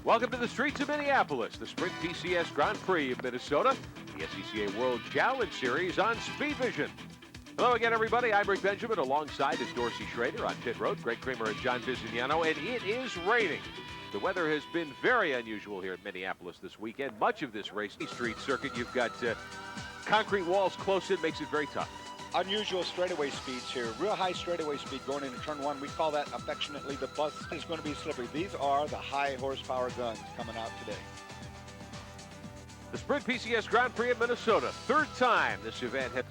Welcome to the streets of Minneapolis, the Sprint PCS Grand Prix of Minnesota, the SCCA World Challenge Series on Speed Vision. Hello again, everybody. I'm Rick Benjamin. Alongside is Dorsey Schrader on pit road, Greg Kramer and John Visignano, and it is raining. The weather has been very unusual here in Minneapolis this weekend. Much of this racing street circuit, you've got concrete walls close in, makes it very tough. Unusual straightaway speeds here, real high straightaway speed going into turn one. We call that affectionately the bus is going to be slippery. These are the high horsepower guns coming out today. The Sprint PCS Grand Prix of Minnesota, third time this event has...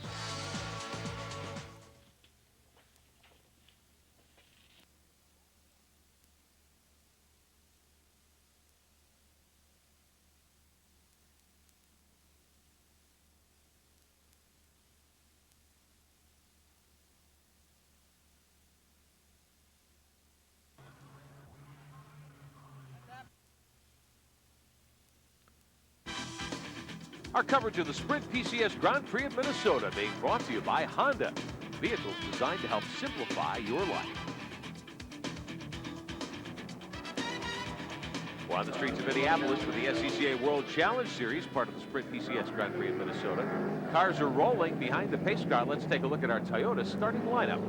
Our coverage of the Sprint PCS Grand Prix of Minnesota being brought to you by Honda. Vehicles designed to help simplify your life. We're on the streets of Minneapolis for the SCCA World Challenge Series, part of the Sprint PCS Grand Prix of Minnesota. Cars are rolling behind the pace car. Let's take a look at our Toyota starting lineup.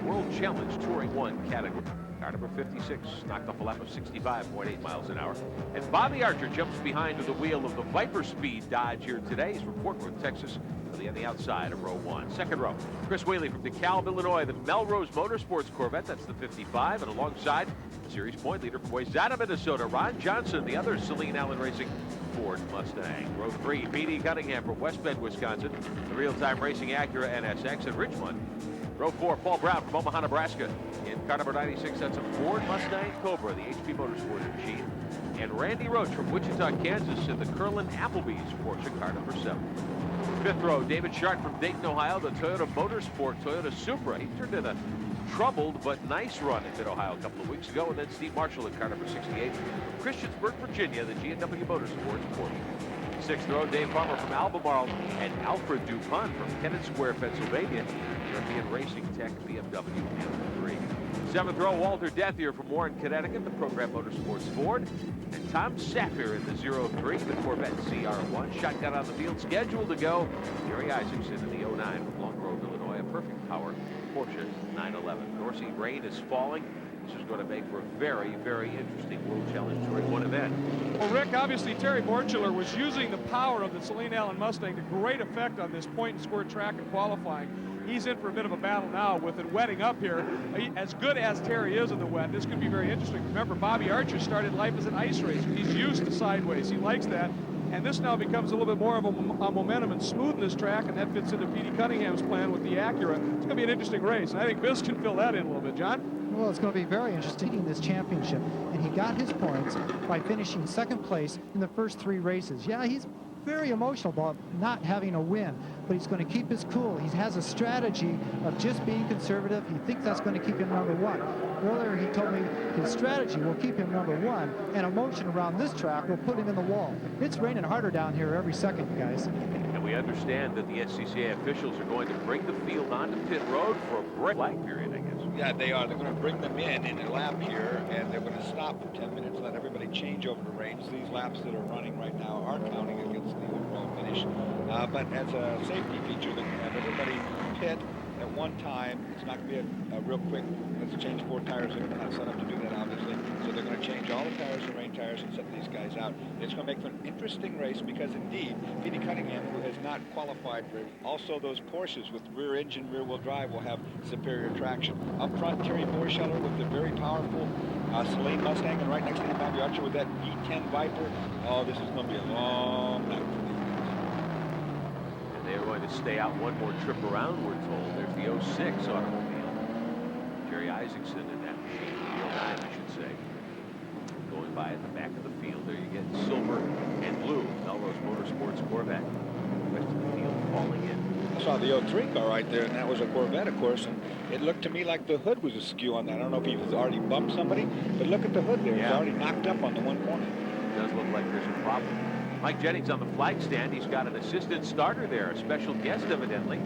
World Challenge Touring 1 category. Car number 56 knocked off a lap of 65.8 miles an hour. And Bobby Archer jumps behind to the wheel of the Viper Speed Dodge here today. He's from Fort Worth, Texas, on the outside of row one. Second row, Chris Wiehle from DeKalb, Illinois, the Melrose Motorsports Corvette. That's the 55. And alongside, series point leader from Wayzata, Minnesota, Ron Johnson, the other Saleen Allen Racing Ford Mustang. Row 3, Peter Cunningham from West Bend, Wisconsin, the real-time racing Acura NSX. And Richmond. Row 4, Paul Brown from Omaha, Nebraska. In car number 96, that's a Ford Mustang Cobra, the HP Motorsports machine. And Randy Roatch from Wichita, Kansas, in the Cortland Applebee's Porsche, car number 7. Fifth row, David Schardt from Dayton, Ohio, the Toyota Motorsport Toyota Supra. He turned in a troubled but nice run at Mid-Ohio a couple of weeks ago. And then Steve Marshall in car number 68 from Christiansburg, Virginia, the G&W Motorsports Porsche. Sixth row, Dave Farmer from Albemarle, and Alfred DuPont from Kennett Square, Pennsylvania, European Racing Tech BMW M3. Seventh row, Walter Dethier from Warren, Connecticut, the Program Motorsports Ford, and Tom Safar in the 03, the Corvette CR1. Shotgun on the field, scheduled to go. Gary Isaacson in the 09 from Long Grove, Illinois, a perfect power Porsche 911. Dorsey, rain is falling. This is going to make for a very, very interesting World Challenge Touring 1 event. Well, Rick, obviously Terry Borcheller was using the power of the Saleen Allen Mustang to great effect on this point and score track and qualifying. He's in for a bit of a battle now with it wetting up here. As good as Terry is in the wet, this could be very interesting. Remember, Bobby Archer started life as an ice racer. He's used to sideways. He likes that. And this now becomes a little bit more of a momentum and smoothness track, and that fits into Peter Cunningham's plan with the Acura. It's going to be an interesting race, and I think Biz can fill that in a little bit. John? Well, it's going to be very interesting in this championship, and he got his points by finishing second place in the first 3 races. Yeah, he's very emotional about not having a win, but he's going to keep his cool. He has a strategy of just being conservative. He thinks that's going to keep him number 1. Earlier, he told me his strategy will keep him number 1, and emotion around this track will put him in the wall. It's raining harder down here every second, guys. And we understand that the SCCA officials are going to bring the field onto pit road for a break flag period, I guess. Yeah, they are. They're going to bring them in a lap here, and they're going to stop for 10 minutes, let everybody change over the range. These laps that are running right now are counting against the overall finish. But as a safety feature, they're going to have everybody pit at one time. It's not going to be a real quick, let's change 4 tires. They're not set up to do that, obviously. So they're going to change all the tires to rain tires and set these guys out. It's going to make for an interesting race because, indeed, Peter Cunningham, who has not qualified for also those Porsches with rear engine, rear wheel drive will have superior traction. Up front, Terry Borcheller with the very powerful Saleen Mustang, and right next to him, Bobby Archer with that V10 Viper. Oh, this is going to be a long night for these guys. And they're going to stay out one more trip around, we're told. There's the 06 automobile. Jerry Isaacson in that machine, the 09, I should say. Going by at the back of the field. There you get silver and blue Melrose Motorsports Corvette. The rest of the field falling in. I saw the 03 car right there, and that was a Corvette, of course, and it looked to me like the hood was askew on that. I don't know if he was already bumped somebody, but look at the hood there. Yeah. It's already knocked up on the one corner. It does look like there's a problem. Mike Jennings on the flag stand. He's got an assistant starter there, a special guest evidently,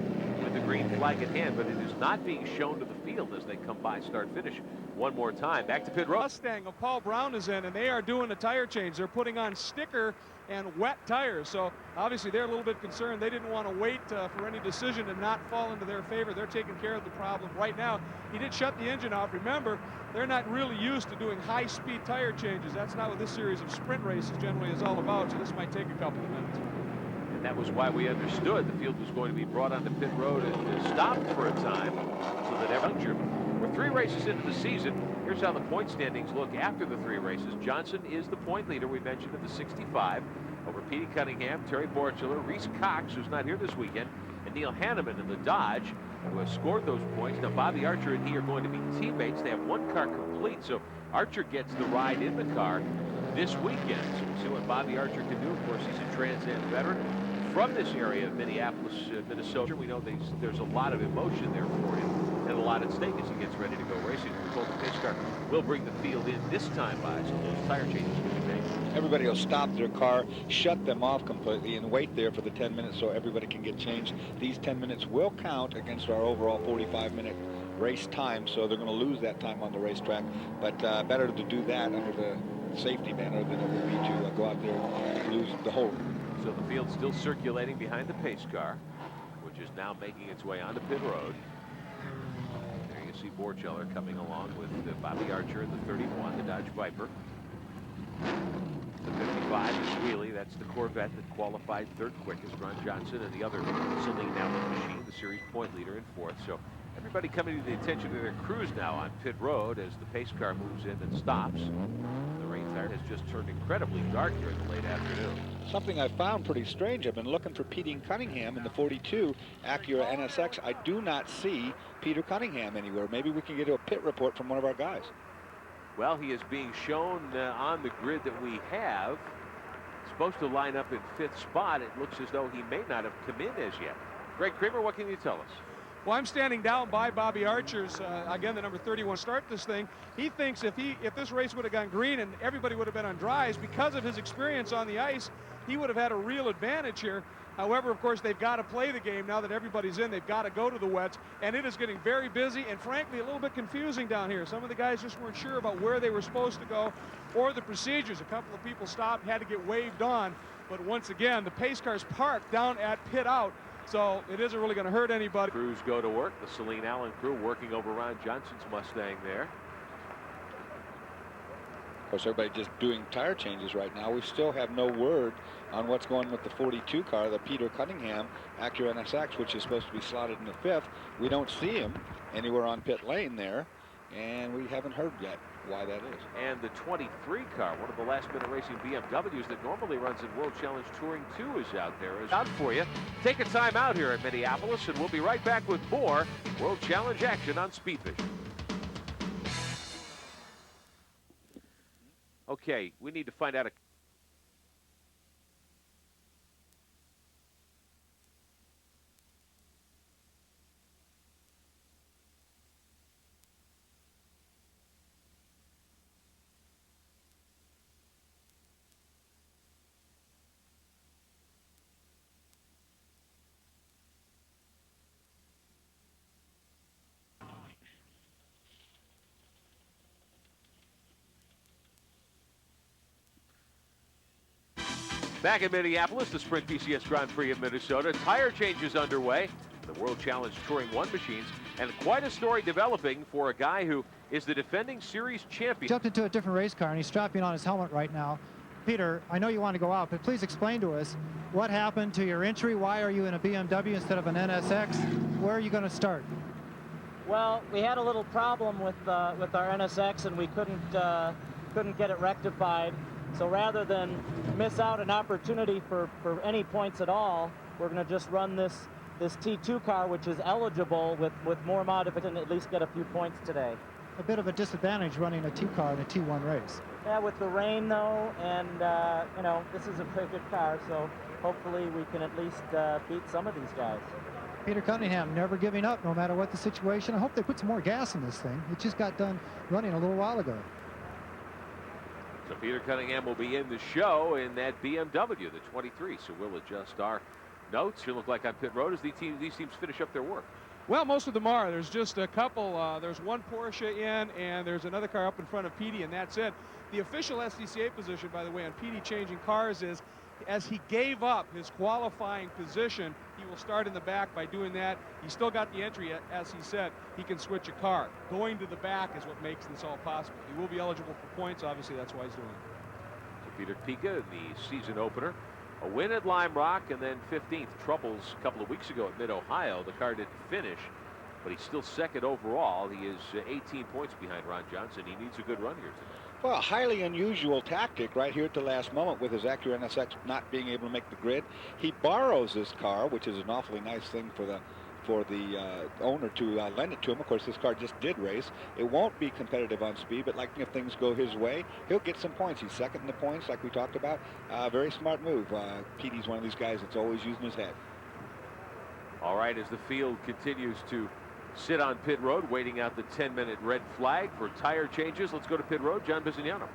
with the green flag at hand, but it is not being shown to the field as they come by start finish one more time. Back to pit road. Mustang of Paul Brown is in, and they are doing a tire change. They're putting on sticker and wet tires, so obviously they're a little bit concerned. They didn't want to wait for any decision to not fall into their favor. They're taking care of the problem right now. He did shut the engine off. Remember, they're not really used to doing high-speed tire changes. That's not what this series of sprint races generally is all about, so this might take a couple of minutes. And that was why we understood the field was going to be brought onto pit road and stopped for a time so that every We're 3 races into the season. Here's how the point standings look after the 3 races. Johnson is the point leader, we mentioned, at the 65 over Peter Cunningham, Terry Borcheller, Reese Cox, who's not here this weekend, and Neil Hanneman in the Dodge, who has scored those points. Now, Bobby Archer and he are going to be teammates. They have 1 car complete, so Archer gets the ride in the car this weekend. So we'll see what Bobby Archer can do. Of course, he's a Trans Am veteran from this area of Minneapolis, Minnesota. We know there's a lot of emotion there for him and a lot at stake as he gets ready to go racing. We're told the pace car will bring the field in this time by, so those tire changes will be made. Everybody will stop their car, shut them off completely, and wait there for the 10 minutes so everybody can get changed. These 10 minutes will count against our overall 45-minute race time, so they're going to lose that time on the racetrack. But better to do that under the safety manner than it would be to go out there and lose the whole. So the field's still circulating behind the pace car, which is now making its way onto pit road. There you see Borcheller coming along with Bobby Archer in the 31, the Dodge Viper. The 55 is Wiehle. That's the Corvette that qualified 3rd quickest. Ron Johnson and the other Saleen Allen machine, the series point leader in 4th. So everybody coming to the attention of their crews now on pit road as the pace car moves in and stops. The rain tire has just turned incredibly dark here in the late afternoon. Something I found pretty strange. I've been looking for Peter Cunningham in the 42 Acura NSX. I do not see Peter Cunningham anywhere. Maybe we can get a pit report from one of our guys. Well, he is being shown on the grid that we have. Supposed to line up in 5th spot. It looks as though he may not have come in as yet. Greg Kramer, what can you tell us? Well, I'm standing down by Bobby Archer's, again, the number 31 start this thing. He thinks if this race would have gone green and everybody would have been on dries, because of his experience on the ice, he would have had a real advantage here. However, of course, they've got to play the game now that everybody's in. They've got to go to the wets, and it is getting very busy and, frankly, a little bit confusing down here. Some of the guys just weren't sure about where they were supposed to go or the procedures. A couple of people stopped, had to get waved on, but once again, the pace car's parked down at pit out, so it isn't really going to hurt anybody. Crews go to work. The Saleen Allen crew working over Ron Johnson's Mustang there. Of course, everybody just doing tire changes right now. We still have no word on what's going with the 42 car, the Peter Cunningham Acura NSX, which is supposed to be slotted in the 5th. We don't see him anywhere on pit lane there, and we haven't heard yet why that is. And the 23 car, one of the last-minute racing BMWs that normally runs in World Challenge Touring 2, is out there. Is out for you. Take a time out here at Minneapolis, and we'll be right back with more World Challenge action on Speedfish. Okay, we need to find out a Back in Minneapolis, the Sprint PCS Grand Prix of Minnesota. Tire changes underway. The World Challenge Touring 1 machines. And quite a story developing for a guy who is the defending series champion. Jumped into a different race car, and he's strapping on his helmet right now. Peter, I know you want to go out, but please explain to us what happened to your entry. Why are you in a BMW instead of an NSX? Where are you going to start? Well, we had a little problem with our NSX, and we couldn't get it rectified. So rather than miss out an opportunity for any points at all, we're going to just run this T2 car, which is eligible with more modification, and at least get a few points today. A bit of a disadvantage running a T car in a T1 race. Yeah, with the rain though, and you know, this is a very good car, so hopefully we can at least beat some of these guys. Peter Cunningham never giving up no matter what the situation. I hope they put some more gas in this thing. It just got done running a little while ago. So Peter Cunningham will be in the show in that BMW, the 23. So we'll adjust our notes. Here look like on pit road as these teams finish up their work. Well, most of them are. There's just a couple. There's one Porsche in, and there's another car up in front of Petey, and that's it. The official SCCA position, by the way, on Petey changing cars is, as he gave up his qualifying position, he will start in the back. By doing that, he's still got the entry. As he said, he can switch a car. Going to the back is what makes this all possible. He will be eligible for points. Obviously, that's why he's doing it. So Peter Pika in the season opener. A win at Lime Rock, and then 15th troubles a couple of weeks ago at Mid-Ohio. The car didn't finish, but he's still second overall. He is 18 points behind Ron Johnson. He needs a good run here today. Well, a highly unusual tactic right here at the last moment with his Acura NSX not being able to make the grid. He borrows this car, which is an awfully nice thing for the owner to lend it to him. Of course, this car just did race. It won't be competitive on speed, but like if things go his way, he'll get some points. He's second in the points, like we talked about. Very smart move. Petey's one of these guys that's always using his head. All right, as the field continues to sit on pit road, waiting out the 10-minute red flag for tire changes, let's go to pit road. John Bisignano.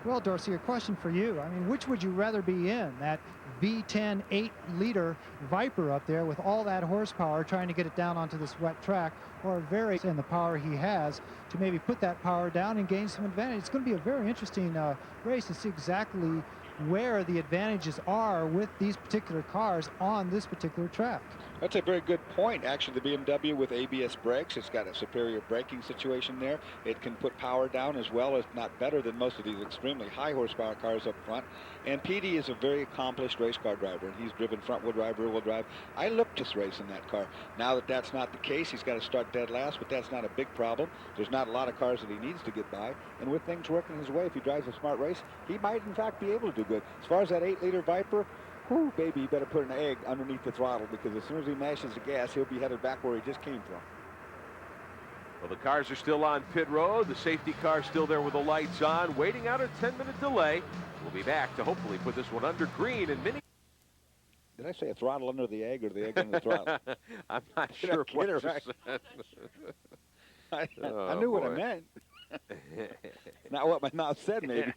Well, Dorsey, a question for you. I mean, which would you rather be in? That V10 8-liter Viper up there with all that horsepower trying to get it down onto this wet track, or very in the power he has to maybe put that power down and gain some advantage? It's going to be a very interesting race to see exactly where the advantages are with these particular cars on this particular track. That's a very good point. Actually, the BMW with ABS brakes, it's got a superior braking situation there. It can put power down as well as, not better than most of these extremely high horsepower cars up front. And Petey is a very accomplished race car driver, and he's driven front wheel drive, rear wheel drive. I looked to race in that car. Now that that's not the case, he's got to start dead last, but that's not a big problem. There's not a lot of cars that he needs to get by. And with things working his way, if he drives a smart race, he might in fact be able to do good. As far as that 8-liter Viper, whoo, baby, you better put an egg underneath the throttle, because as soon as he mashes the gas, he'll be headed back where he just came from. Well, the cars are still on pit road. The safety car still there with the lights on, waiting out a 10-minute delay. We'll be back to hopefully put this one under green in Minneapolis. Did I say a throttle under the egg or the egg under the throttle? I'm not sure what you right? said. I knew what I meant. Not what my mouth said, maybe.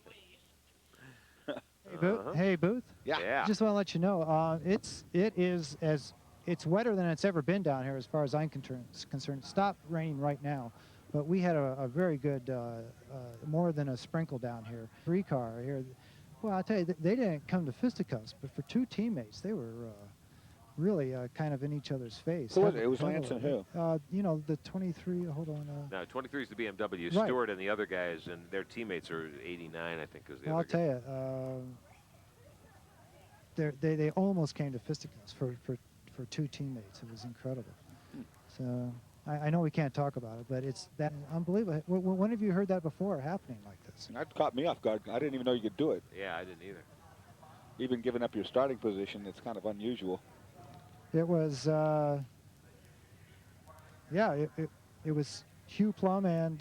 Hey, Booth. Hey, Booth. Yeah. Just want to let you know, it's wetter than it's ever been down here as far as I'm concerned. It stopped raining right now, but we had a very good, more than a sprinkle down here. 3-car here. Well, I'll tell you, they didn't come to fisticuffs, but for 2 teammates, they were really kind of in each other's face. Who was it? It was Lance and who? You know, the 23, hold on. No, 23 is the BMW. Right. Stewart and the other guys, and their teammates are 89, I think, is the I'll other tell you, they almost came to fisticuffs for 2 teammates. It was incredible. So I know we can't talk about it, but it's that unbelievable. When have you heard that before happening like this? That caught me off guard. I didn't even know you could do it. Yeah, I didn't either. Even giving up your starting position, it's kind of unusual. It was, yeah, it was Hugh Plum and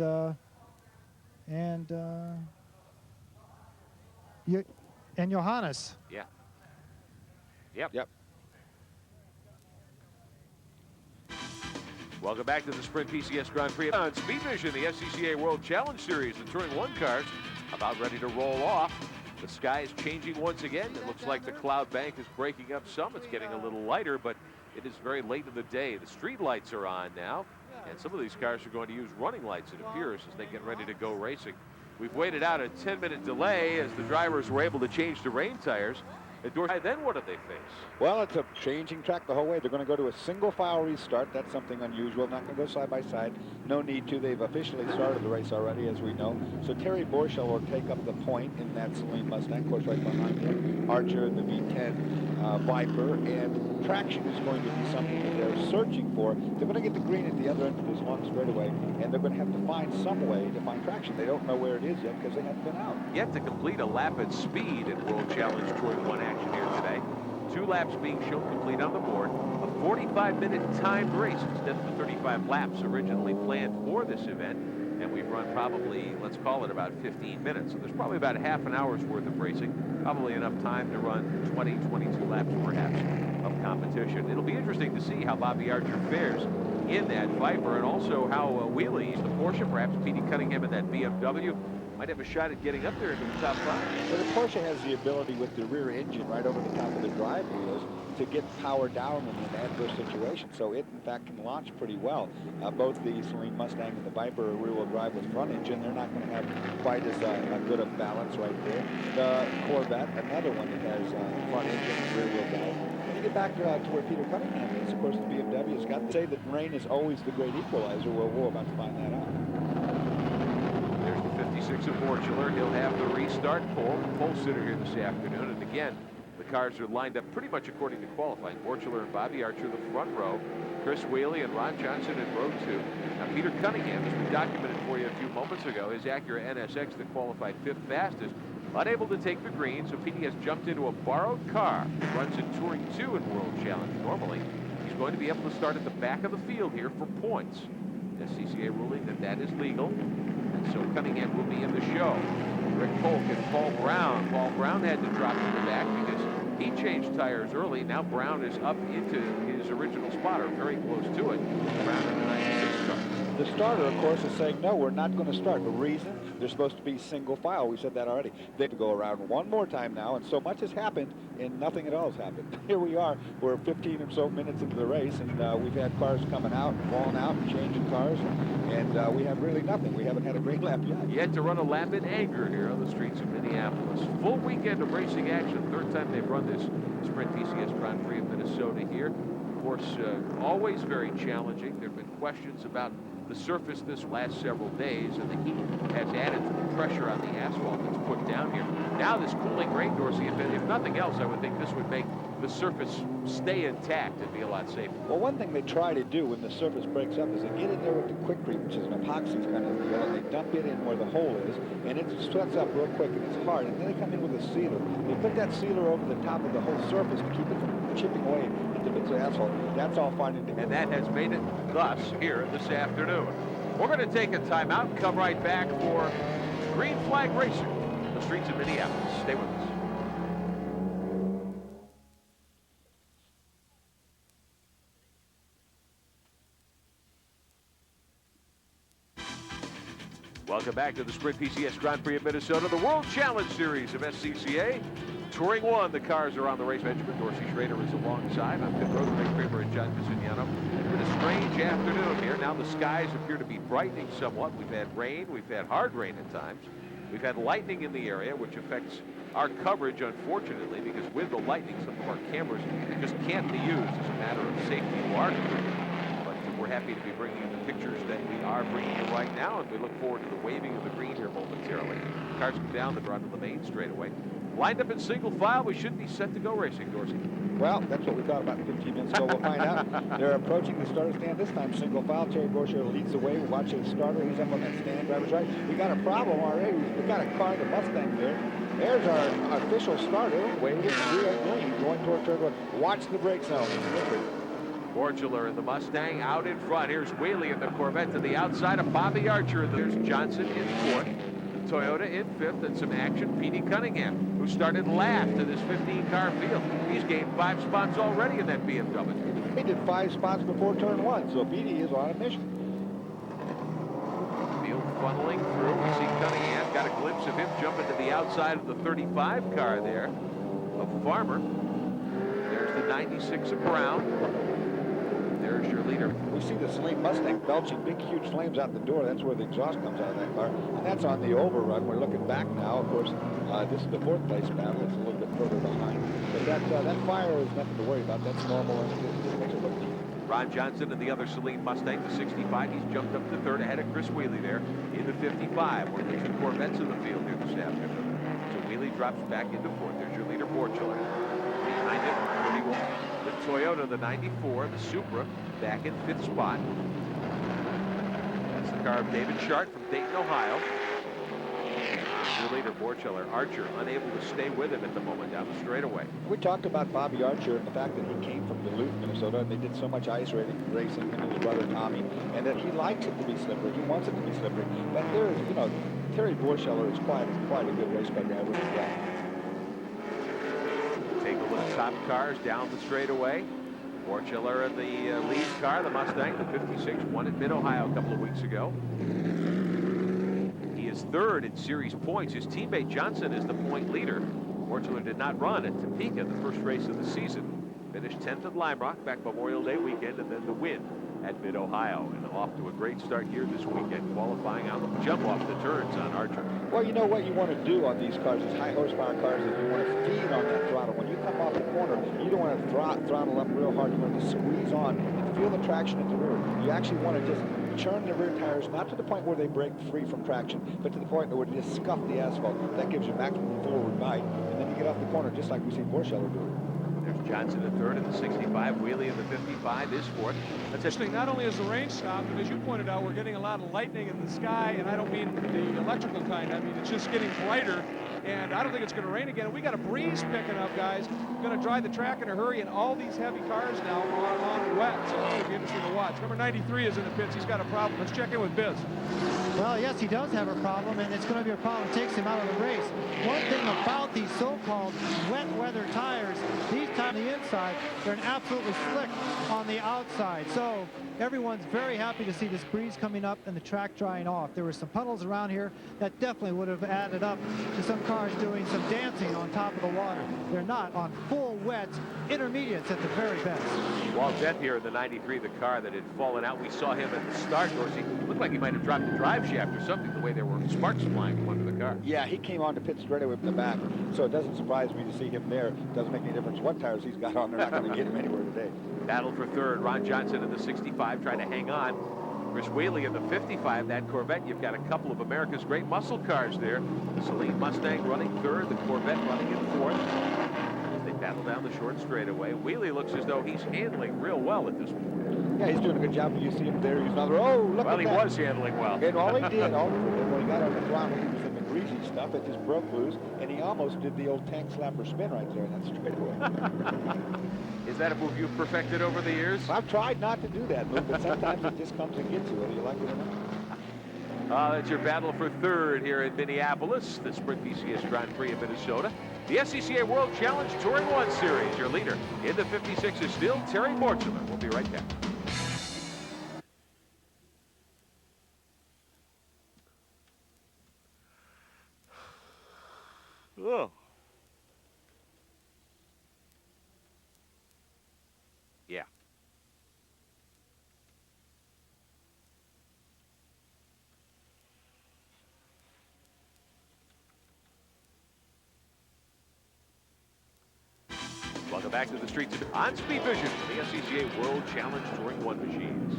Johannes. Yeah. Yep. Welcome back to the Sprint PCS Grand Prix on Speed Vision, the SCCA World Challenge Series. The Touring 1 cars about ready to roll off. The sky is changing once again. It looks like the cloud bank is breaking up some. It's getting a little lighter, but it is very late in the day. The street lights are on now, and some of these cars are going to use running lights, it appears, as they get ready to go racing. We've waited out a 10-minute delay as the drivers were able to change to rain tires. Then what did they face? Well, it's a changing track the whole way. They're going to go to a single file restart. That's something unusual. Not going to go side by side. No need to. They've officially started the race already, as we know. So Terry Borcheller will take up the point in that Saleen Mustang, of course, right behind him. Archer in the V10 Viper, and traction is going to be something that they're searching for. They're going to get the green at the other end of this long straightaway, and they're going to have to find some way to find traction. They don't know where it is yet because they haven't been out. Yet to complete a lap at speed in World Challenge Touring 1 action here today. 2 laps being shown complete on the board. A 45-minute timed race instead of the 35 laps originally planned for this event. And we've run probably, let's call it about 15 minutes. So there's probably about half an hour's worth of racing. Probably enough time to run 20, 22 laps perhaps of competition. It'll be interesting to see how Bobby Archer fares in that Viper, and also how Wiehle, the Porsche, perhaps Peter Cunningham in that BMW, might have a shot at getting up there into the top 5. So the Porsche has the ability with the rear engine right over the top of the drive wheels to get power down in an adverse situation. So it, in fact, can launch pretty well. Both the Saleen Mustang and the Viper are rear-wheel drive with front engine. They're not going to have quite as good a balance right there. The Corvette, another one that has front engine and rear-wheel drive. When you get back to where Peter Cunningham is, of course, the BMW has got to say that rain is always the great equalizer. Well, we're about to find that out. There's the 56 of Borcheller. He'll have the restart pole sitter here this afternoon. And again, the cars are lined up pretty much according to qualifying. Borcheller and Bobby Archer, the front row. Chris Wiehle and Ron Johnson in row 2. Now, Peter Cunningham, as we documented for you a few moments ago, his Acura NSX that qualified 5th fastest, unable to take the green, so Petey has jumped into a borrowed car that runs in Touring 2 in World Challenge. Normally, he's going to be able to start at the back of the field here for points. SCCA ruling that is legal, and so Cunningham will be in the show. Rick Polk and Paul Brown. Paul Brown had to drop to the back because he changed tires early. Now Brown is up into his original spot, or very close to it. Brown in the 96 car. The starter, of course, is saying, no, we're not going to start. The reason, they're supposed to be single file. We said that already. They have to go around one more time now, and so much has happened, and nothing at all has happened. Here we are. We're 15 or so minutes into the race, and we've had cars coming out, and falling out, and changing cars, and we have really nothing. We haven't had a green lap yet. Yet to run a lap in anger here on the streets of Minneapolis. Full weekend of racing action. Third time they've run this Sprint PCS Grand Prix of Minnesota here. Of course, always very challenging. There have been questions about the surface this last several days, and the heat has added to the pressure on the asphalt that's put down here. Now this cooling rain, Dorsey, if nothing else, I would think this would make the surface stay intact and be a lot safer. Well, one thing they try to do when the surface breaks up is they get in there with the quickcrete, which is an epoxy kind of deal, and they dump it in where the hole is, and it sweats up real quick, and it's hard. And then they come in with a sealer. They put that sealer over the top of the whole surface to keep it from chipping away into bits of asphalt. That's all fine and good. And that has made it thus here this afternoon. We're going to take a timeout and come right back for Green Flag Racing, the streets of Minneapolis. Stay with us. Welcome back to the Sprint PCS Grand Prix of Minnesota, the World Challenge Series of SCCA. Touring 1, the cars are on the race. Benjamin Dorsey Schrader is alongside. I'm Pit Road, Ray Kramer, and John Casignano. It's been a strange afternoon here. Now the skies appear to be brightening somewhat. We've had rain. We've had hard rain at times. We've had lightning in the area, which affects our coverage, unfortunately, because with the lightning, some of our cameras just can't be used as a matter of safety largely. But we're happy to be bringing you the pictures that we are bringing you right now, and we look forward to the waving of the green here momentarily. Cars come down, they're onto the main straightaway. Lined up in single file, we should be set to go racing, Dorsey. Well, that's what we thought about 15 minutes ago. We'll find out. They're approaching the starter stand this time, single file. Terry Borcheller leads the way. We're watching the starter. He's up on that stand, driver's right. We got a problem already. We've got a car, the Mustang there. There's our official starter, waving real green, going toward turn one. Watch the brake zone. Borcheller in the Mustang out in front. Here's Wiehle in the Corvette to the outside of Bobby Archer. There's Johnson in 4th. Toyota in 5th, and some action. Peter Cunningham, who started last to this 15-car field. He's gained 5 spots already in that BMW. He did 5 spots before turn 1, so Petey is on a mission. Field funneling through. We see Cunningham. Got a glimpse of him jumping to the outside of the 35 car there of Farmer. There's the 96 of Brown. There's your leader. We see the Saleen Mustang belching big, huge flames out the door. That's where the exhaust comes out of that car. And that's on the overrun. We're looking back now. Of course, this is the 4th place battle. It's a little bit further behind. But that fire is nothing to worry about. That's normal, and it just makes it look neat. Ron Johnson and the other Saleen Mustang, the 65. He's jumped up to 3rd ahead of Chris Wiehle there in the 55. One of the 2 Corvettes in the field here this afternoon. So Wiehle drops back into 4th. There's your leader, Borcheller. Behind him, 31. The Toyota, the 94, the Supra, back in 5th spot. That's the car of David Schardt from Dayton, Ohio. Your leader, Borcheller. Archer unable to stay with him at the moment down the straightaway. We talked about Bobby Archer and the fact that he came from Duluth, Minnesota, and they did so much ice racing, him and his brother Tommy, and that he likes it to be slippery. He wants it to be slippery. But there is, you know, Terry Borcheller is quite a good race car driver as well. Take a look at top cars down the straightaway. Borcheller in the lead car, the Mustang, the 56, won at Mid-Ohio a couple of weeks ago. He is third in series points. His teammate Johnson is the point leader. Borcheller did not run at Topeka, the first race of the season. Finished 10th at Lime Rock back Memorial Day weekend, and then the win at Mid-Ohio. And off to a great start here this weekend, qualifying out the jump off the turns on Archer. Well, you know what you want to do on these cars, these high horsepower cars, is you want to feed on that throttle. When you come off the corner, you don't want to throttle up real hard. You want to squeeze on and feel the traction at the rear. You actually want to just churn the rear tires, not to the point where they break free from traction, but to the point where they just scuff the asphalt. That gives you maximum forward bite, and then you get off the corner just like we see Borcheller do. There's Johnson in third in the 65, Wiehle in the 55 is fourth. That's Interesting, not only has the rain stopped, but as you pointed out, we're getting a lot of lightning in the sky, and I don't mean the electrical kind, I mean it's just getting brighter, and I don't think it's going to rain again. We got a breeze picking up, guys. Going to drive the track in a hurry, and all these heavy cars now are on wet, so it's going to be interesting to watch. Number 93 is in the pits. He's got a problem. Let's check in with Biz. Well, yes, he does have a problem, and it's going to be a problem. It takes him out of the race. One thing about these so-called wet weather tires, these tires on the inside, they're absolutely slick on the outside. So everyone's very happy to see this breeze coming up and the track drying off. There were some puddles around here that definitely would have added up to some cars doing some dancing on top of the water. They're not on full wet intermediates at the very best. Walt Dethier in the 93, the car that had fallen out. We saw him at the start, Dorsey. Looked like he might have dropped the drive shaft or something, the way there were sparks flying from under the car. Yeah, he came on to pit straight away from the back, so it doesn't surprise me to see him there. Doesn't make any difference what tires he's got on. They're not going to get him anywhere today. Battle for third. Ron Johnson in the 65 trying to hang on. Chris Wiehle in the 55. That Corvette, you've got a couple of America's great muscle cars there. The Saleen Mustang running third, the Corvette running in fourth. As they battle down the short straightaway. Wiehle looks as though he's handling real well at this point. Yeah, he's doing a good job. You see him there. He's another. Oh, look well, at he that. was handling well. And all he did, when he got on the throttle, he was in the greasy stuff. It just broke loose, and he almost did the old tank slapper spin right there in that straightaway. Is that a move you've perfected over the years? I've tried not to do that move, but sometimes it just comes and gets you, whether you like it or not. That's your battle for third here in Minneapolis, the Sprint PCS Grand Prix of Minnesota. The SCCA World Challenge Touring 1 Series. Your leader in the 56 is still Terry Borcheller. We'll be right back. Oh. Yeah. Welcome back to the streets of on Speed Vision for the SCCA World Challenge Touring 1 machines.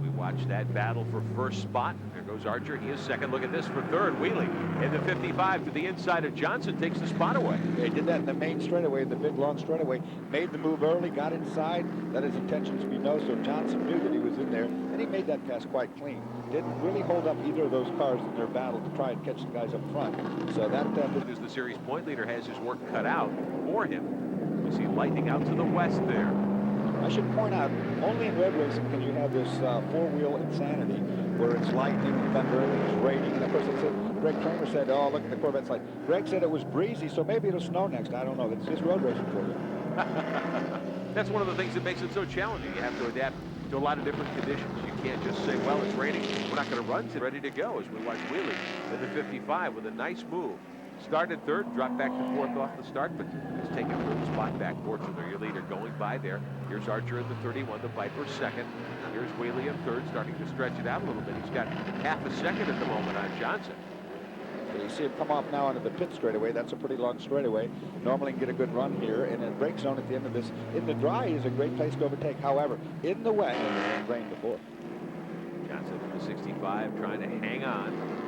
We watch that battle for first spot. There goes Archer. He is second. Look at this for third. Wiehle in the 55 to the inside of Johnson takes the spot away. They did that in the main straightaway, the big long straightaway. Made the move early, got inside. Let his intentions be known, so Johnson knew that he was in there, and he made that pass quite clean. Didn't really hold up either of those cars in their battle to try and catch the guys up front. So that as the series point leader has his work cut out for him. We see lightning out to the west there. I should point out, only in red racing can you have this four-wheel insanity where it's lightning, thunder, it's raining. And of course, Greg Kramer said, oh, look at the Corvette's light. Greg said it was breezy, so maybe it'll snow next. I don't know. It's just road racing for you. That's one of the things that makes it so challenging. You have to adapt to a lot of different conditions. You can't just say, well, it's raining. We're not going to run to ready to go as we watch Wiehle in the 55 with a nice move. Started third, dropped back to fourth off the start, but has taken third spot back. Borcheller, your leader, going by there. Here's Archer in the 31, the Viper second. Here's Wiehle in third, starting to stretch it out a little bit. He's got half a second at the moment on Johnson. So you see him come off now onto the pit straightaway. That's a pretty long straightaway. Normally you can get a good run here, and a brake zone at the end of this. In the dry is a great place to overtake. However, in the wet, and rain before. Johnson in the 65, trying to hang on.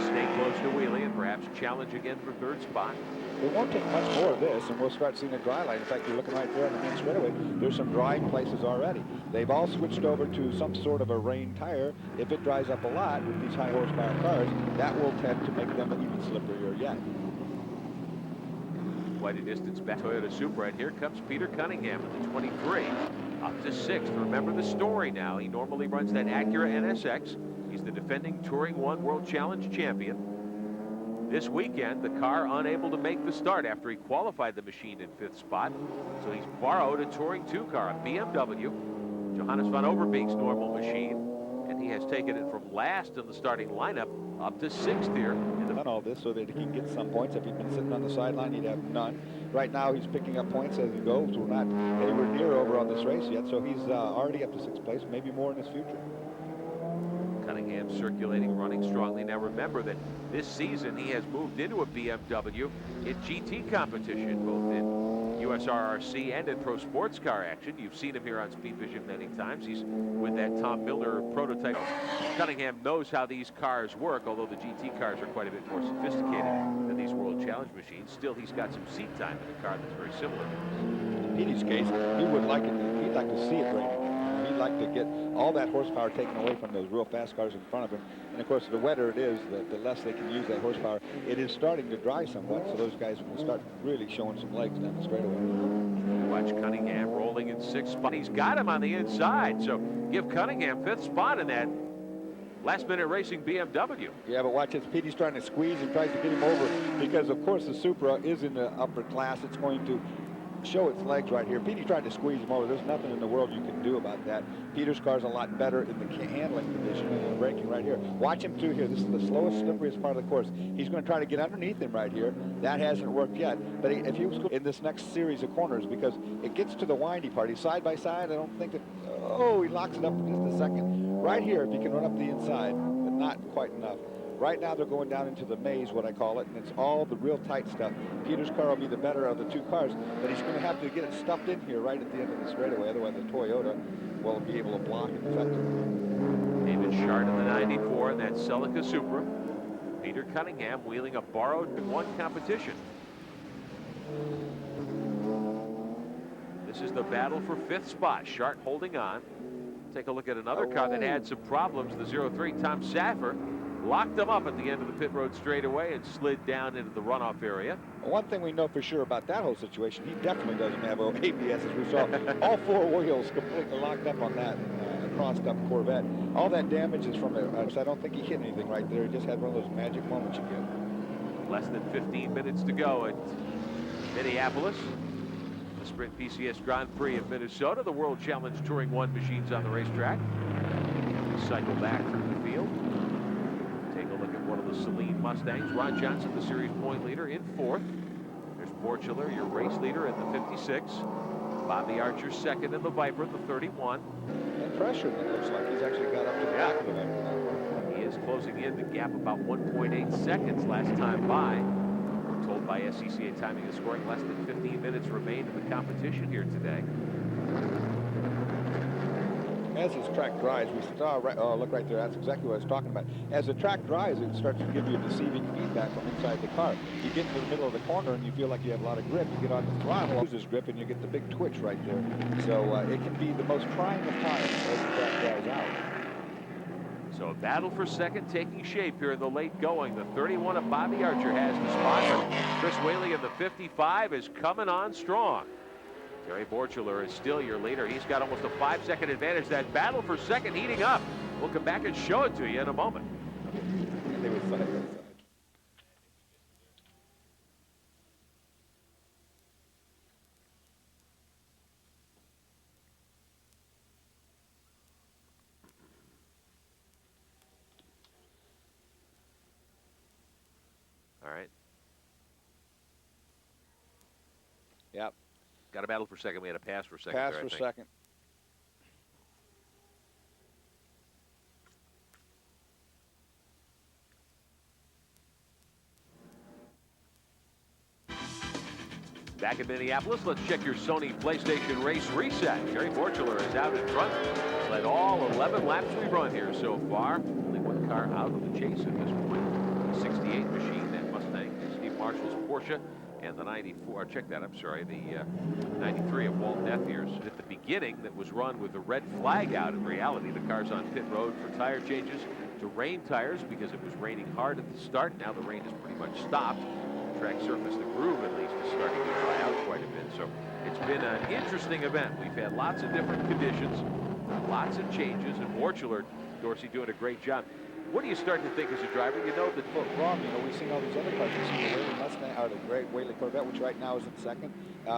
Stay close to Wiehle and perhaps challenge again for third spot. It won't take much more of this, and we'll start seeing a dry line. In fact, you're looking right there on the main straightaway. There's some dry places already. They've all switched over to some sort of a rain tire. If it dries up a lot with these high horsepower cars, that will tend to make them even slipperier yet. Quite a distance back. Toyota Supra, and here comes Peter Cunningham in the 23. Up to sixth. Remember the story now. He normally runs that Acura NSX. He's the defending Touring 1 World Challenge champion. This weekend, the car unable to make the start after he qualified the machine in fifth spot. So he's borrowed a Touring 2 car, a BMW, Johannes van Overbeek's normal machine, and and he has taken it from last in the starting lineup up to 6th here. Done all this so that he can get some points. If he'd been sitting on the sideline, he'd have none. Right now, he's picking up points as he goes. We're not anywhere near over on this race yet, so he's already up to 6th place, maybe more in his future. Cunningham circulating, running strongly. Now remember that this season he has moved into a BMW in GT competition, both in USRRC and in pro sports car action. You've seen him here on Speed Vision many times. He's with that Tom Miller prototype. Cunningham knows how these cars work, although the GT cars are quite a bit more sophisticated than these World Challenge machines. Still, he's got some seat time in a car that's very similar. In Petey's case, he would like it. He'd like to see it raining. He'd like to get all that horsepower taken away from those real fast cars in front of him. And of course, the wetter it is, the less they can use that horsepower. It is starting to dry somewhat, so those guys will start really showing some legs down the straightaway. Watch Cunningham rolling in 6th spot. He's got him on the inside, so give Cunningham 5th spot in that last-minute racing BMW. Yeah, but watch, it's Petey's trying to squeeze and tries to get him over because, of course, the Supra is in the upper class. It's going to show its legs right here. Petey tried to squeeze him over. There's nothing in the world you can do about that. Peter's car's a lot better in the handling condition and the braking right here. Watch him through here. This is the slowest, slipperiest part of the course. He's going to try to get underneath him right here. That hasn't worked yet. But if he was in this next series of corners, because it gets to the windy part, he's side by side. I don't think that, oh, he locks it up in just a second. Right here, if he can run up the inside, but not quite enough. Right now, they're going down into the maze, what I call it, and it's all the real tight stuff. Peter's car will be the better of the two cars, but he's going to have to get it stuffed in here right at the end of the straightaway. Otherwise, the Toyota will be able to block it effectively. David Schardt in the 94 in that Celica Supra. Peter Cunningham wheeling a borrowed one competition. This is the battle for 5th spot. Schardt holding on. Take a look at another car that had some problems. The 03 Tom Safar locked them up at the end of the pit road straightaway and slid down into the runoff area. One thing we know for sure about that whole situation, he definitely doesn't have ABS, as we saw. All 4 wheels completely locked up on that crossed up Corvette. All that damage is from it. I don't think he hit anything right there. He just had one of those magic moments you get. Less than 15 minutes to go at Minneapolis. The Sprint PCS Grand Prix of Minnesota. The World Challenge Touring 1 machines on the racetrack. Cycle back through the field. Take a look at one of the Saleen Mustangs. Ron Johnson, the series point leader, in 4th. There's Borcheller, your race leader, in the 56. Bobby Archer, 2nd in the Viper, the 31. And pressure, it looks like he's actually got up to the back of the Viper. He is closing in the gap about 1.8 seconds last time by. We're told by SCCA timing and scoring less than 15 minutes remain in the competition here today. As his track dries, we saw, look right there, that's exactly what I was talking about. As the track dries, it starts to give you deceiving feedback from inside the car. You get into the middle of the corner and you feel like you have a lot of grip. You get on the throttle, loses grip, and you get the big twitch right there. So it can be the most trying of times as the track dries out. So a battle for 2nd taking shape here in the late going. The 31 of Bobby Archer has the spot. Chris Wiehle in the 55 is coming on strong. Terry Borcheller is still your leader. He's got almost a 5-second advantage. That battle for 2nd heating up. We'll come back and show it to you in a moment. They were side by side. All right. Yep. Got a battle for 2nd. We had a pass for 2nd. Pass there, for 2nd. Back in Minneapolis, let's check your Sony PlayStation Race Reset. Terry Borcheller is out in front. Led all 11 laps we've run here so far. Only one car out of the chase at this point. The 68 machine, that Mustang, Steve Marshall's Porsche, and the 94, check that, I'm sorry, the 93 of Walt Dethier's at the beginning that was run with the red flag out. In reality, the car's on pit road for tire changes to rain tires because it was raining hard at the start. Now the rain has pretty much stopped. The track surface, the groove at least, is starting to dry out quite a bit. So it's been an interesting event. We've had lots of different conditions, lots of changes, and Borcheller, Dorsey, doing a great job. What do you start to think as a driver? You know that Wrong, you know, we've seen all these other cars. We've seen the Wiehle Mustang, or the great Wiehle Corvette, which right now is in second.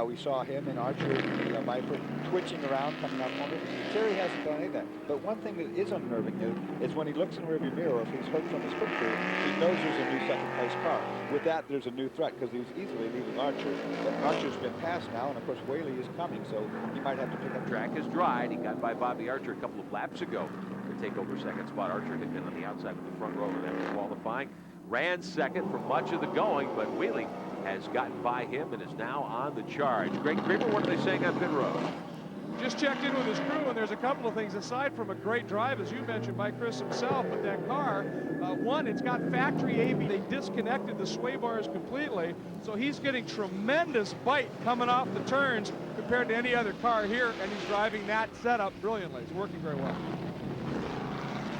We saw him in Archer, the Viper, twitching around, coming out corner. Terry hasn't done any of that. But one thing that is unnerving is when he looks in the rearview mirror, if he's heard from his pit crew, he knows there's a new second-place car. With that, there's a new threat because he was easily leaving Archer. But Archer's been passed now, and of course Wiehle is coming, so he might have to pick up. track is dried. He got by Bobby Archer a couple of laps ago to take over second spot. Archer had been on the outside of the front row in that qualifying. Ran second for much of the going, but Wiehle has gotten by him and is now on the charge. Greg Kramer, what are they saying on pit road? Just checked in with his crew, and there's a couple of things aside from a great drive, as you mentioned, by Chris himself. But that car, one, it's got factory AV. They disconnected the sway bars completely, so he's getting tremendous bite coming off the turns compared to any other car here, and he's driving that setup brilliantly. It's working very well.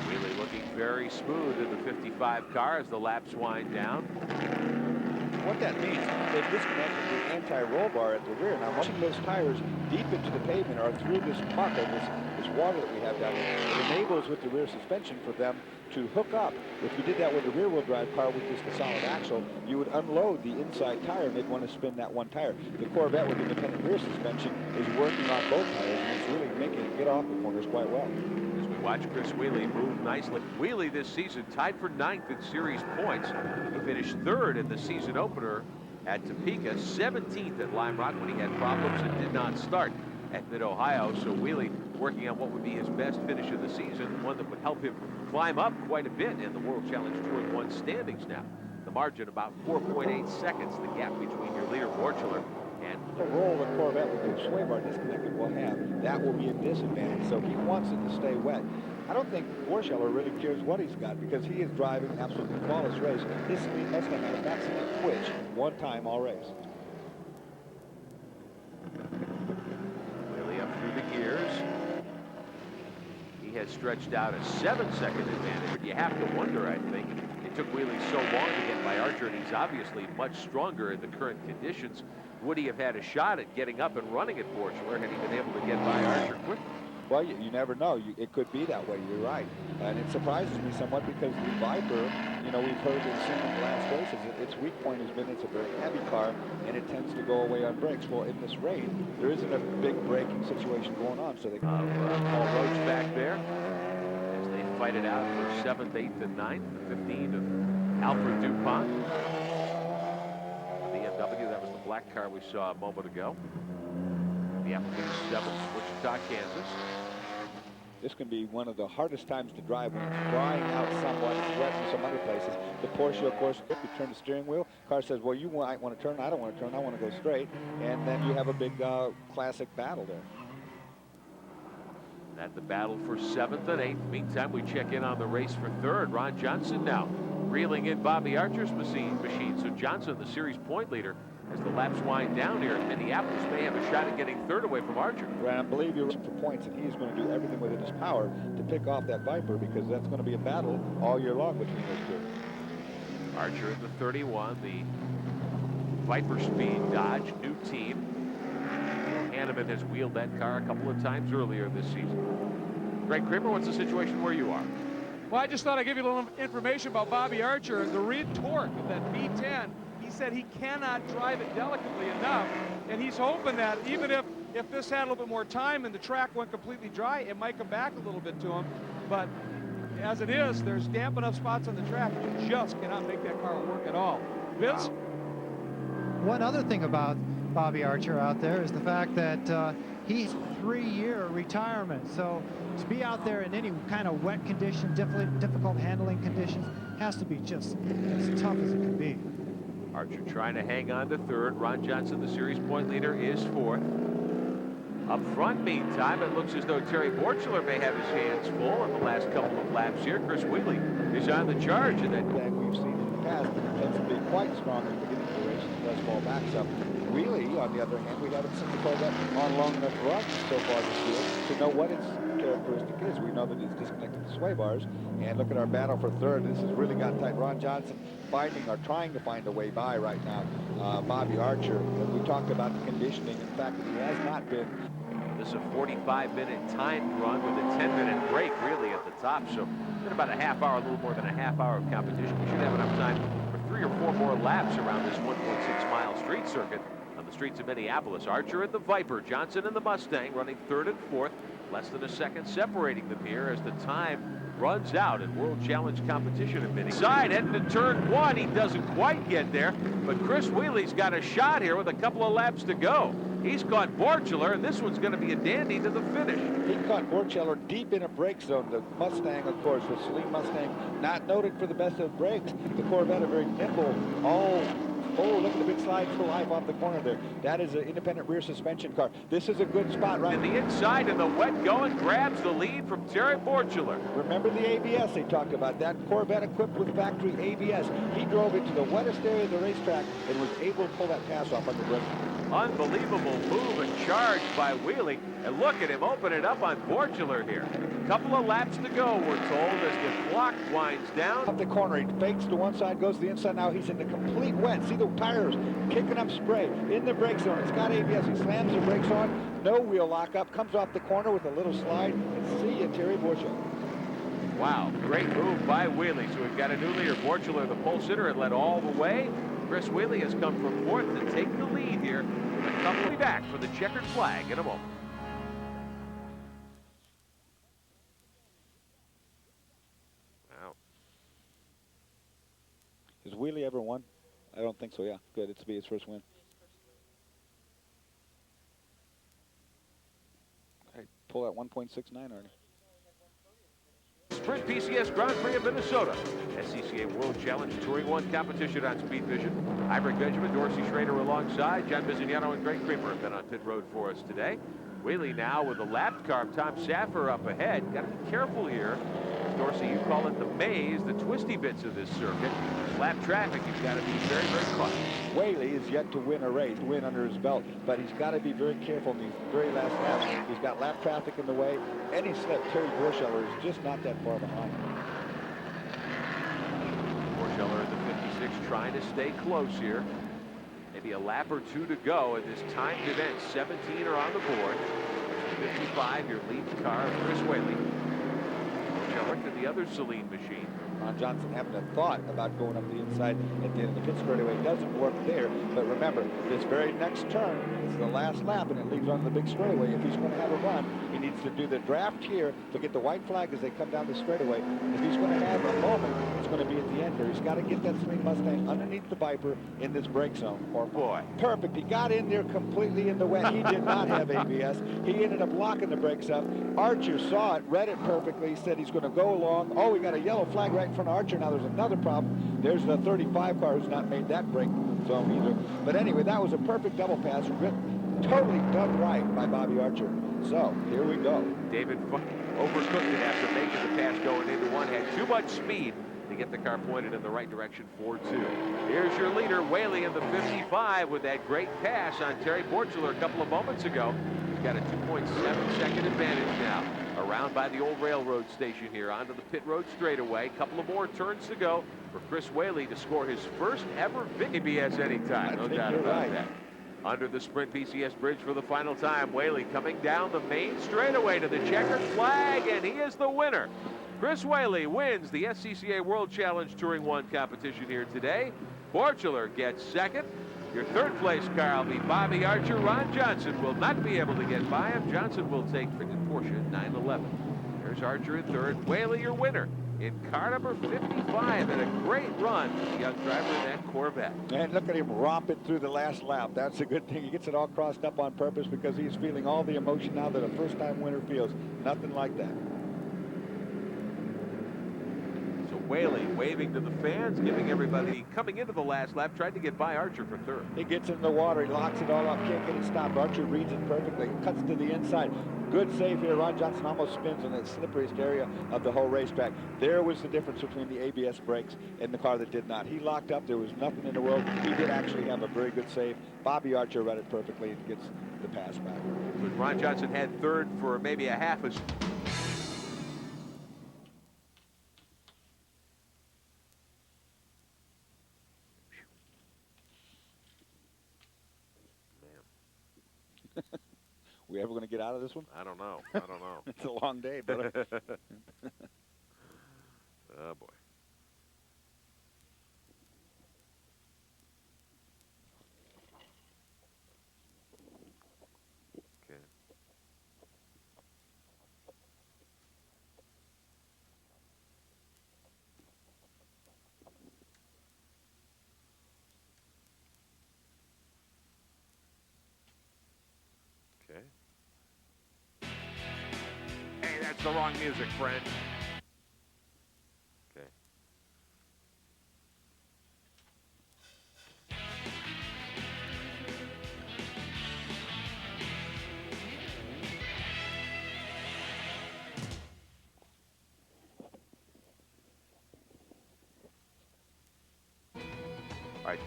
Wiehle looking very smooth in the 55 car as the laps wind down. What that means, they've disconnected the anti-roll bar at the rear. Now, pushing those tires deep into the pavement or through this muck or this water that we have down here, it enables with the rear suspension for them to hook up. If you did that with a rear-wheel drive car with just a solid axle, you would unload the inside tire and they'd want to spin that one tire. The Corvette with independent rear suspension is working on both tires, and it's really making it get off the corners quite well. As we watch Chris Wiehle move nicely. Wiehle this season tied for 9th in series points. He finished 3rd in the season opener at Topeka, 17th at Lime Rock when he had problems and did not start at Mid-Ohio. So Wiehle working on what would be his best finish of the season, one that would help him climb up quite a bit in the World Challenge Tour 1 standings now. The margin about 4.8 seconds, the gap between your leader Borcheller and the roll the Corvette with the sway bar disconnected will have, that will be a disadvantage. So he wants it to stay wet. I don't think Borcheller really cares what he's got because he is driving an absolutely flawless race. This Mustang had a maximum twitch one time all race. Wiehle up through the gears. He has stretched out a 7-second advantage, but you have to wonder, I think, it took Wiehle so long to get by Archer, and he's obviously much stronger in the current conditions. Would he have had a shot at getting up and running at Borcheller had he been able to get by Archer quickly? Well, you never know. It could be that way. You're right. And it surprises me somewhat because the Viper, you know, we've heard and seen in the last races, its weak point has been it's a very heavy car and it tends to go away on brakes. Well, in this rain, there isn't a big braking situation going on. So they Paul Roatch back there as they fight it out for 7th, 8th, and 9th. The 15 of Alfred DuPont. BMW, that was the black car we saw a moment ago. The Appleton 7th, Wichita, Kansas. This can be one of the hardest times to drive when it's drying out somewhat, it's wet in some other places. The Porsche, of course, if you turn the steering wheel, car says, well, you might want to turn, I don't want to turn, I want to go straight. And then you have a big classic battle there. At the battle for 7th and 8th. Meantime, we check in on the race for 3rd. Ron Johnson now reeling in Bobby Archer's machine. So Johnson, the series point leader, as the laps wind down here in Minneapolis, may have a shot at getting 3rd away from Archer. Right, I believe you're looking for points, and he's going to do everything within his power to pick off that Viper because that's going to be a battle all year long between those two. Archer in the 31, the Viper Speed Dodge, new team. Hanneman has wheeled that car a couple of times earlier this season. Greg Kramer, what's the situation where you are? Well, I just thought I'd give you a little information about Bobby Archer. The rear torque of that V10, he said he cannot drive it delicately enough, and he's hoping that even if this had a little bit more time and the track went completely dry, it might come back a little bit to him. But as it is, there's damp enough spots on the track, you just cannot make that car work at all. Vince? Wow. One other thing about Bobby Archer out there is the fact that he's 3-year retirement. So to be out there in any kind of wet condition, difficult handling conditions, has to be just as tough as it can be. Archer trying to hang on to 3rd. Ron Johnson, the series point leader, is 4th. Up front, meantime, it looks as though Terry Borcheller may have his hands full in the last couple of laps here. Chris Wiehle is on the charge. And that thing we've seen in the past tends to be quite strong at the beginning of the race and does fall back some. Wiehle, on the other hand, we haven't seen the Corvette on long enough run so far this year to know what its characteristic is. We know that he's disconnected the sway bars, and look at our battle for third. This has really got tight. Ron Johnson trying to find a way by right now. Bobby Archer, we talked about the conditioning, in fact, that he has not been. This is a 45-minute timed run with a 10-minute break really at the top. So in about a half hour, a little more than a half hour of competition. We should have enough time for 3 or 4 more laps around this 1.6-mile street circuit on the streets of Minneapolis. Archer in the Viper, Johnson in the Mustang running third and fourth. Less than a second separating them here as the time runs out in World Challenge competition in Minneapolis. Side heading to turn 1. He doesn't quite get there, but Chris Wheely's got a shot here with a couple of laps to go. He's caught Borcheller, and this one's going to be a dandy to the finish. He caught Borcheller deep in a brake zone. The Mustang, of course, the Saleen Mustang, not noted for the best of brakes. The Corvette, a very nimble, oh, look at the big slide for life off the corner there. That is an independent rear suspension car. This is a good spot, right? And the inside and the wet going grabs the lead from Terry Borcheller. Remember the ABS they talked about, that Corvette equipped with factory ABS. He drove into the wettest area of the racetrack and was able to pull that pass off on the brake. Unbelievable move and charge by Wheely. And look at him open it up on Borcheller here. Couple of laps to go, we're told, as the clock winds down. Up the corner, he fakes to one side, goes to the inside. Now he's in the complete wet. See the tires kicking up spray in the brake zone. It's got ABS. He slams the brakes on. No wheel lockup. Comes off the corner with a little slide. And see you, Terry Borcheller. Wow, great move by Wheely. So we've got a new leader. Borcheller, the pole sitter, had led all the way. Chris Wheely has come from fourth to take the lead here. With a couple back for the checkered flag in a moment. Wow. Has Wheely ever won? I don't think so, yeah. Good, it's to be his first win. Okay, pull that 1.69, Arnie. Sprint PCS Grand Prix of Minnesota. SCCA World Challenge Touring 1 competition on Speed Vision. I'm Rick Benjamin, Dorsey Schrader alongside. John Bizignano and Greg Creamer have been on pit road for us today. Wheely now with a lap car. Tom Safar up ahead. Got to be careful here. Dorsey, you call it the maze, the twisty bits of this circuit. Lap traffic, you've got to be very, very cautious. Wheely is yet to win a race, win under his belt, but he's got to be very careful in these very last laps. He's got lap traffic in the way. Any slip, Terry Borcheller is just not that far behind. Borcheller in the 56 trying to stay close here. Maybe a lap or two to go in this timed event. 17 are on the board. 55, your lead car, Chris Wheely. Borcheller to the other Saleen machine. Ron Johnson having a thought about going up the inside at the end of the pit straightaway. It doesn't work there, but remember, this very next turn is the last lap, and it leads on the big straightaway. If he's going to have a run, he needs to do the draft here to get the white flag as they come down the straightaway. If he's going to have a moment, it's going to be at the end here. He's got to get that Saleen Mustang underneath the Viper in this brake zone. Oh boy. Perfect. He got in there completely in the wet. He did not have ABS. He ended up locking the brakes up. Archer saw it, read it perfectly, said he's going to go along. Oh, we got a yellow flag right in front of Archer. Now there's another problem. There's the 35 car who's not made that brake zone either. But anyway, that was a perfect double pass. Totally done right by Bobby Archer. So here we go. David overcooked it after making the pass going into one. Had too much speed to get the car pointed in the right direction for 2. Here's your leader, Wheely in the 55 with that great pass on Terry Borcheller a couple of moments ago. He's got a 2.7-second advantage now. Around by the old railroad station here onto the pit road straightaway. Couple of more turns to go for Chris Wheely to score his first ever ABS anytime. No doubt about that. Under the Sprint PCS bridge for the final time. Wheely coming down the main straightaway to the checkered flag, and he is the winner. Chris Wheely wins the SCCA World Challenge Touring 1 competition here today. Borcheller gets second. Your third place car will be Bobby Archer. Ron Johnson will not be able to get by him. Johnson will take the Porsche 911. There's Archer in third. Wheely, your winner in car number 55, and a great run for the young driver in that Corvette. And look at him romp it through the last lap. That's a good thing. He gets it all crossed up on purpose because he's feeling all the emotion now that a first-time winner feels. Nothing like that. So Wiehle waving to the fans, giving everybody coming into the last lap, tried to get by Archer for third. He gets in the water, he locks it all up, can't get it stopped. Archer reads it perfectly, cuts to the inside. Good save here. Ron Johnson almost spins in the slipperiest area of the whole racetrack. There was the difference between the ABS brakes and the car that did not. He locked up. There was nothing in the world. He did actually have a very good save. Bobby Archer read it perfectly and gets the pass back. But Ron Johnson had third for maybe a half a... We ever going to get out of this one? I don't know. I don't know. It's a long day, brother. Oh, boy. Okay. Okay. Hey, that's the wrong music, friend. Okay. All right.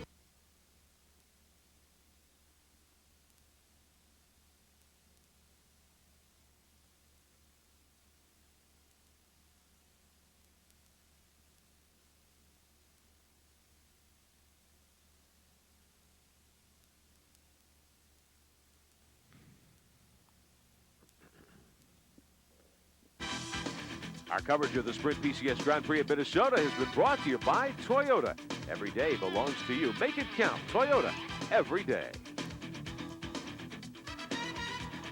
Our coverage of the Sprint PCS Grand Prix of Minnesota has been brought to you by Toyota. Every day belongs to you. Make it count. Toyota, every day.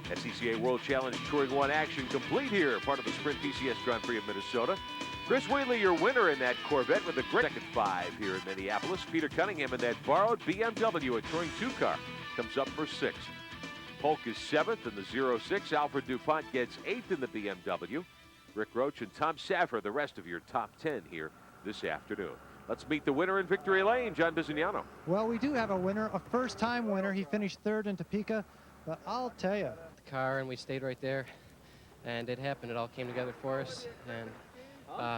SCCA World Challenge Touring 1 action complete here. Part of the Sprint PCS Grand Prix of Minnesota. Chris Wiehle, your winner in that Corvette with a great second 5 here in Minneapolis. Peter Cunningham in that borrowed BMW, a Touring 2 car, comes up for 6th. Polk is 7th in the 06. Alfred DuPont gets 8th in the BMW. Rick Roatch and Tom Safar, the rest of your top 10 here this afternoon. Let's meet the winner in victory lane, John Bisignano. Well, we do have a winner, a first-time winner. He finished 3rd in Topeka, but I'll tell you. The car, and we stayed right there, and it happened. It all came together for us, and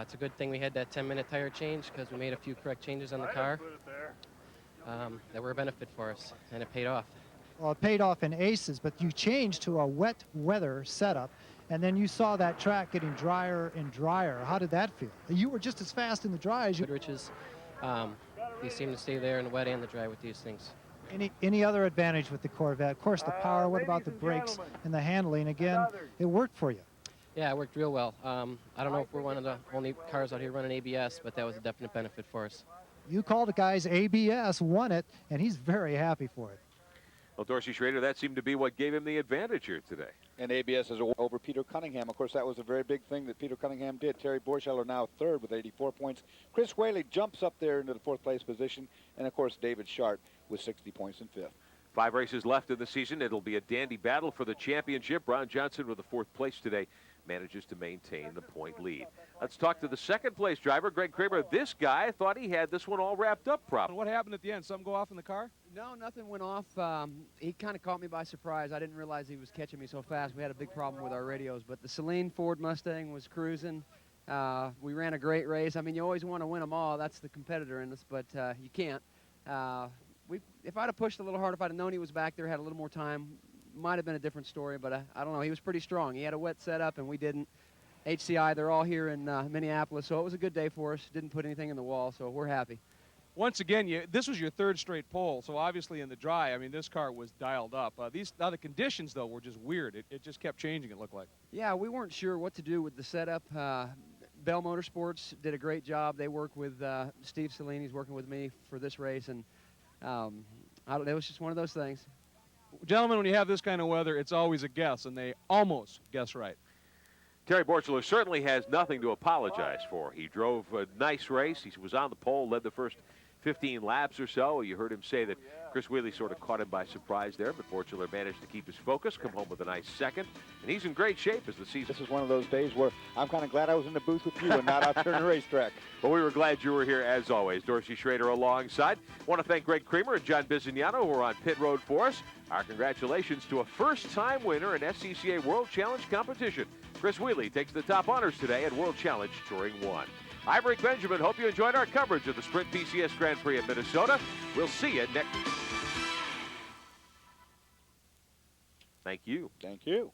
it's a good thing we had that 10-minute tire change because we made a few correct changes on the car that were a benefit for us, and it paid off. Well, it paid off in aces, but you changed to a wet weather setup, and then you saw that track getting drier and drier. How did that feel? You were just as fast in the dry as you... Riches, they seem to stay there in the wet and the dry with these things. Any other advantage with the Corvette? Of course, the power. What about the brakes and the handling? Again, it worked for you. Yeah, it worked real well. I don't know if we're one of the only cars out here running ABS, but that was a definite benefit for us. You called the guy's ABS, won it, and he's very happy for it. Well, Dorsey Schrader, that seemed to be what gave him the advantage here today. And ABS is over Peter Cunningham. Of course, that was a very big thing that Peter Cunningham did. Terry Borcheller now 3rd with 84 points. Chris Wiehle jumps up there into the 4th place position. And, of course, David Schardt with 60 points in 5th. 5 races left in the season. It'll be a dandy battle for the championship. Ron Johnson with the 4th place today manages to maintain the point lead. Let's talk to the 2nd place driver, Greg Kramer. This guy thought he had this one all wrapped up properly. What happened at the end? Something go off in the car? No, nothing went off. He kind of caught me by surprise. I didn't realize he was catching me so fast. We had a big problem with our radios, but the Saleen Ford Mustang was cruising. We ran a great race. I mean, you always want to win them all. That's the competitor in us, but you can't. If I'd have pushed a little harder, if I'd have known he was back there, had a little more time, might have been a different story, but I don't know. He was pretty strong. He had a wet setup, and we didn't. HCI, they're all here in Minneapolis, so it was a good day for us. Didn't put anything in the wall, so we're happy. Once again, this was your 3rd straight pole, so obviously in the dry, I mean, this car was dialed up. Now the conditions, though, were just weird. It just kept changing, it looked like. Yeah, we weren't sure what to do with the setup. Bell Motorsports did a great job. They work with Steve Saleen. He's working with me for this race, and it was just one of those things. Gentlemen, when you have this kind of weather, it's always a guess, and they almost guess right. Terry Borcheller certainly has nothing to apologize for. He drove a nice race. He was on the pole, led the first 15 laps or so. You heard him say that Chris Wiehle sort of caught him by surprise there, but Borcheller managed to keep his focus, come home with a nice second, and he's in great shape as the season. This is one of those days where I'm kind of glad I was in the booth with you and not out there in the racetrack. Well, we were glad you were here as always. Dorsey Schrader alongside. Want to thank Greg Creamer and John Bizignano who are on pit road for us. Our congratulations to a first-time winner in SCCA World Challenge competition. Chris Wiehle takes the top honors today at World Challenge Touring 1. I'm Rick Benjamin. Hope you enjoyed our coverage of the Sprint PCS Grand Prix at Minnesota. We'll see you next. Thank you. Thank you.